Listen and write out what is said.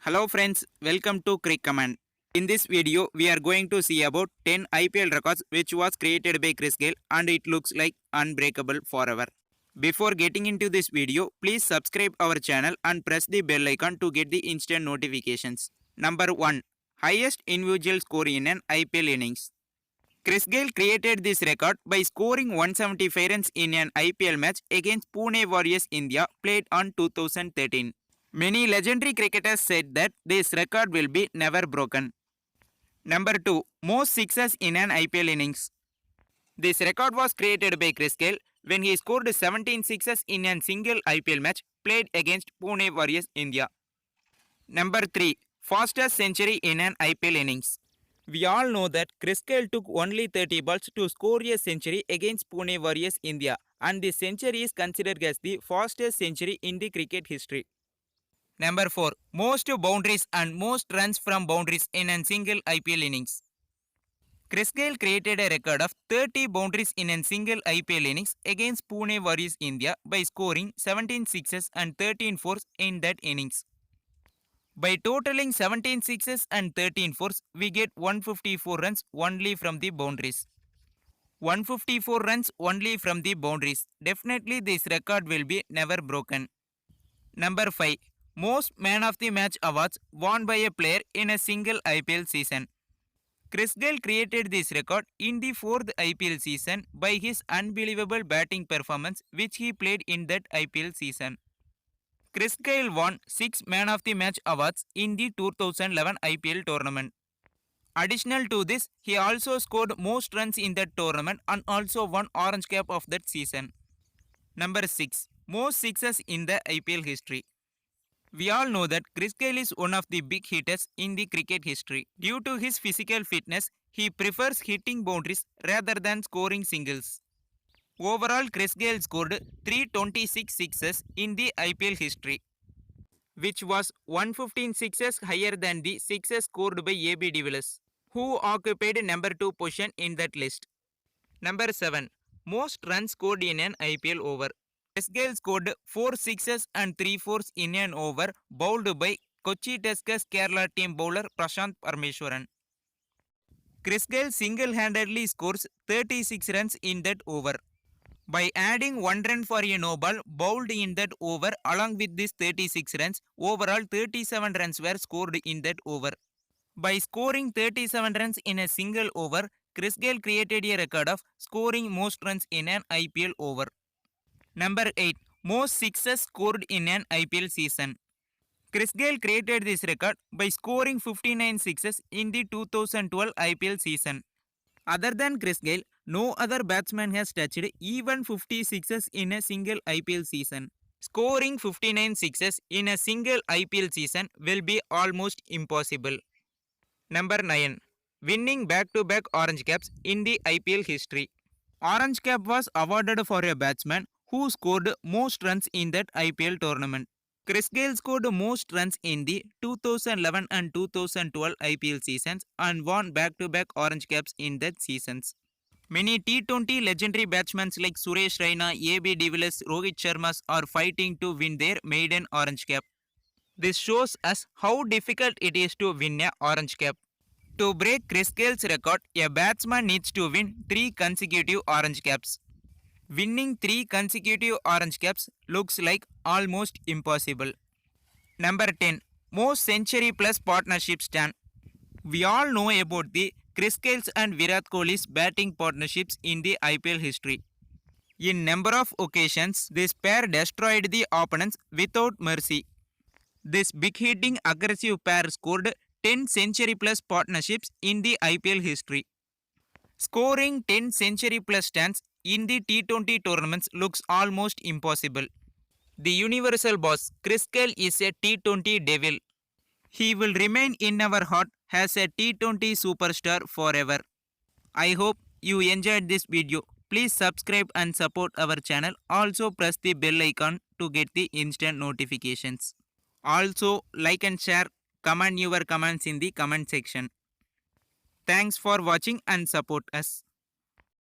Hello friends, welcome to Crick Command. In this video, we are going to see about 10 IPL records which was created by Chris Gayle and it looks like unbreakable forever. Before getting into this video, please subscribe our channel and press the bell icon to get the instant notifications. Number 1. Highest individual score in an IPL innings. Chris Gayle created this record by scoring 175 runs in an IPL match against Pune Warriors India played on 2013. Many legendary cricketers said that this record will be never broken. Number 2. Most sixes in an IPL innings. This record was created by Chris Gayle when he scored 17 sixes in a single IPL match played against Pune Warriors India. Number 3. Fastest century in an IPL innings. We all know that Chris Gayle took only 30 balls to score a century against Pune Warriors India, and this century is considered as the fastest century in the cricket history. Number 4. Most boundaries and most runs from boundaries in a single IPL innings. Chris Gayle created a record of 30 boundaries in a single IPL innings against Pune Warriors India by scoring 17 sixes and 13 fours in that innings. By totaling 17 sixes and 13 fours, we get 154 runs only from the boundaries. 154 runs only from the boundaries. Definitely this record will be never broken. Number 5. Most Man of the Match awards won by a player in a single IPL season. Chris Gayle created this record in the 4th IPL season by his unbelievable batting performance which he played in that IPL season. Chris Gayle won 6 Man of the Match awards in the 2011 IPL tournament. Additional to this, he also scored most runs in that tournament and also won Orange Cap of that season. Number 6. Most sixes in the IPL history. We all know that Chris Gayle is one of the big hitters in the cricket history. Due to his physical fitness, he prefers hitting boundaries rather than scoring singles. Overall, Chris Gayle scored 326 sixes in the IPL history, which was 115 sixes higher than the sixes scored by AB de Villiers, who occupied number 2 position in that list. Number 7. Most runs scored in an IPL over. Chris Gayle scored 4 sixes and 3 fours in an over bowled by Kochi Tuskers Kerala team bowler Prashant Parmeshwaran. Chris Gayle single-handedly scores 36 runs in that over. By adding 1 run for a no ball bowled in that over along with these 36 runs, overall 37 runs were scored in that over. By scoring 37 runs in a single over, Chris Gayle created a record of scoring most runs in an IPL over. Number 8. Most sixes scored in an IPL season. Chris Gayle created this record by scoring 59 sixes in the 2012 IPL season. Other than Chris Gayle, no other batsman has touched even 50 sixes in a single IPL season. Scoring 59 sixes in a single IPL season will be almost impossible. Number 9. Winning back-to-back orange caps in the IPL history. Orange cap was awarded for a batsman who scored most runs in that IPL tournament. Chris Gayle scored most runs in the 2011 and 2012 IPL seasons and won back-to-back orange caps in that seasons. Many T20 legendary batsmen like Suresh Raina, AB de Villiers, Rohit Sharma are fighting to win their maiden orange cap. This shows us how difficult it is to win a orange cap. To break Chris Gayle's record, a batsman needs to win 3 consecutive orange caps. Winning 3 consecutive orange caps looks like almost impossible. Number 10. Most century plus partnership stand. We all know about the Chris Gayle's and Virat Kohli's batting partnerships in the IPL history. In number of occasions, this pair destroyed the opponents without mercy. This big hitting aggressive pair scored 10 century plus partnerships in the IPL history. Scoring 10 century plus stands in the T20 tournaments looks almost impossible. The universal boss, Chris Gayle, is a T20 devil. He will remain in our heart as a T20 superstar forever. I hope you enjoyed this video. Please subscribe and support our channel. Also press the bell icon to get the instant notifications. Also like and share, comment your comments in the comment section. Thanks for watching and support us.